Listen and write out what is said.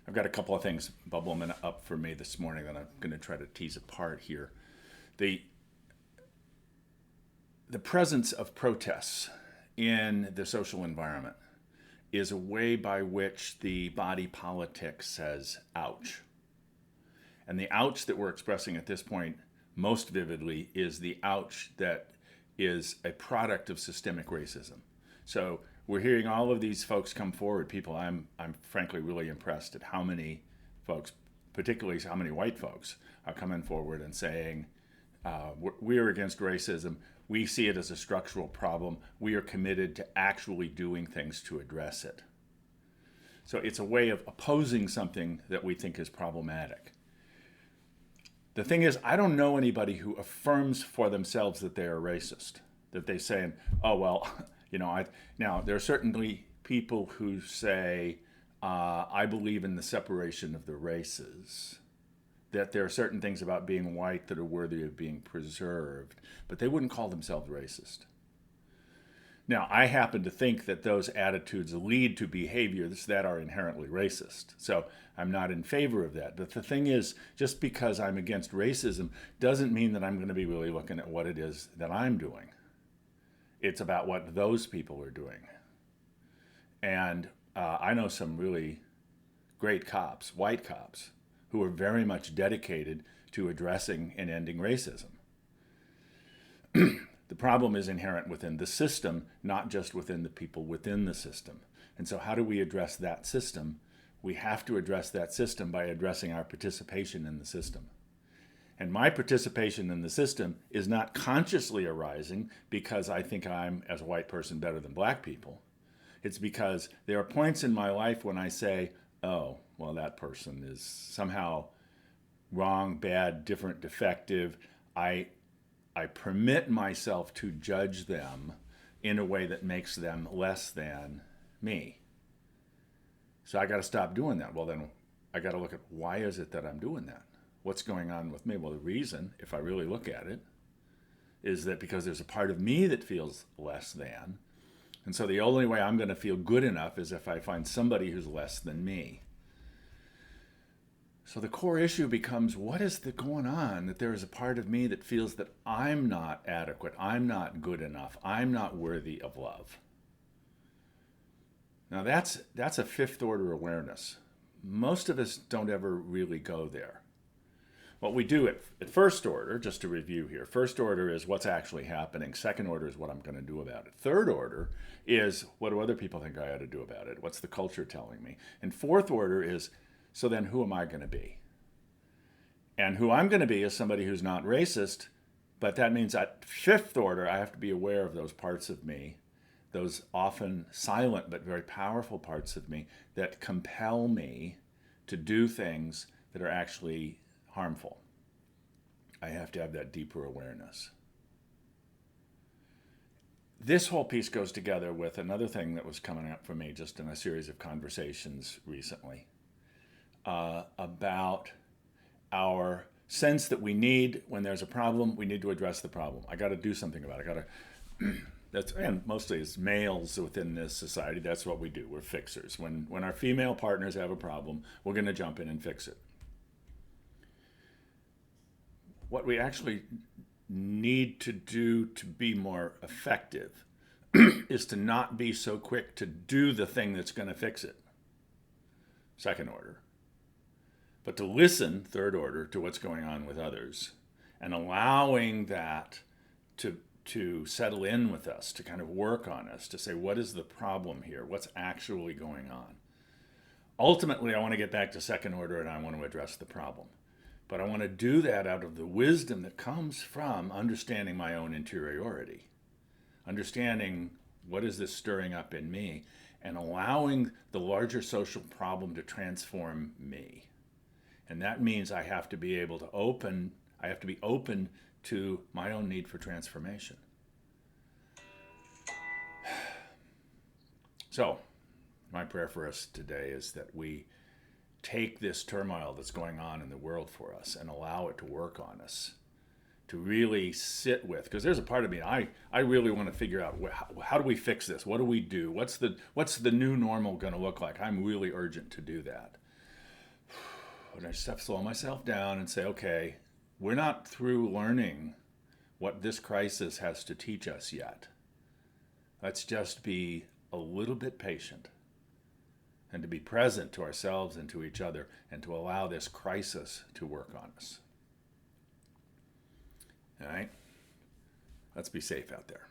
I've got a couple of things bubbling up for me this morning that I'm going to try to tease apart here. The the presence of protests in the social environment is a way by which the body politic says ouch. And the ouch that we're expressing at this point most vividly is the ouch that is a product of systemic racism. So we're hearing all of these folks come forward. People, I'm frankly really impressed at how many folks, particularly how many white folks, are coming forward and saying, we are against racism. We see it as a structural problem. We are committed to actually doing things to address it. So it's a way of opposing something that we think is problematic. The thing is, I don't know anybody who affirms for themselves that they are racist, that they say, oh, well, now there are certainly people who say, I believe in the separation of the races, that there are certain things about being white that are worthy of being preserved, but they wouldn't call themselves racist. Now, I happen to think that those attitudes lead to behaviors that are inherently racist. So I'm not in favor of that. But the thing is, just because I'm against racism doesn't mean that I'm going to be really looking at what it is that I'm doing. It's about what those people are doing. And I know some really great cops, white cops, who are very much dedicated to addressing and ending racism. The problem is inherent within the system, not just within the people within the system. And so how do we address that system? We have to address that system by addressing our participation in the system. And my participation in the system is not consciously arising because I think I'm, as a white person, better than black people. It's because there are points in my life when I say, oh, well, that person is somehow wrong, bad, different, defective. I permit myself to judge them in a way that makes them less than me. So I got to stop doing that. Well, then I got to look at why is it that I'm doing that? What's going on with me? Well, the reason, if I really look at it, is that because there's a part of me that feels less than. And so the only way I'm going to feel good enough is if I find somebody who's less than me. So the core issue becomes, what is going on that there is a part of me that feels that I'm not adequate, I'm not good enough, I'm not worthy of love? Now that's a fifth order awareness. Most of us don't ever really go there. What we do at first order, just to review here, first order is what's actually happening. Second order is what I'm going to do about it. Third order is what do other people think I ought to do about it? What's the culture telling me? And fourth order is, so then who am I going to be? And who I'm going to be is somebody who's not racist, but that means at fifth order, I have to be aware of those parts of me, those often silent but very powerful parts of me that compel me to do things that are actually harmful. I have to have that deeper awareness. This whole piece goes together with another thing that was coming up for me just in a series of conversations recently. About our sense that we need, when there's a problem, we need to address the problem. I got to do something about it. And mostly as males within this society, that's what we do. We're fixers. When our female partners have a problem, we're going to jump in and fix it. What we actually need to do to be more effective is to not be so quick to do the thing that's going to fix it. Second order. But to listen, third order, to what's going on with others and allowing that to settle in with us, to kind of work on us, to say, what is the problem here? What's actually going on? Ultimately, I want to get back to second order and I want to address the problem. But I want to do that out of the wisdom that comes from understanding my own interiority, understanding what is this stirring up in me, and allowing the larger social problem to transform me. And that means I have to be open to my own need for transformation. So, my prayer for us today is that we take this turmoil that's going on in the world for us and allow it to work on us, to really sit with, because there's a part of me, I really want to figure out how do we fix this? What do we do? What's the new normal going to look like? I'm really urgent to do that. But I just have to slow myself down and say, okay, we're not through learning what this crisis has to teach us yet. Let's just be a little bit patient and to be present to ourselves and to each other and to allow this crisis to work on us. All right? Let's be safe out there.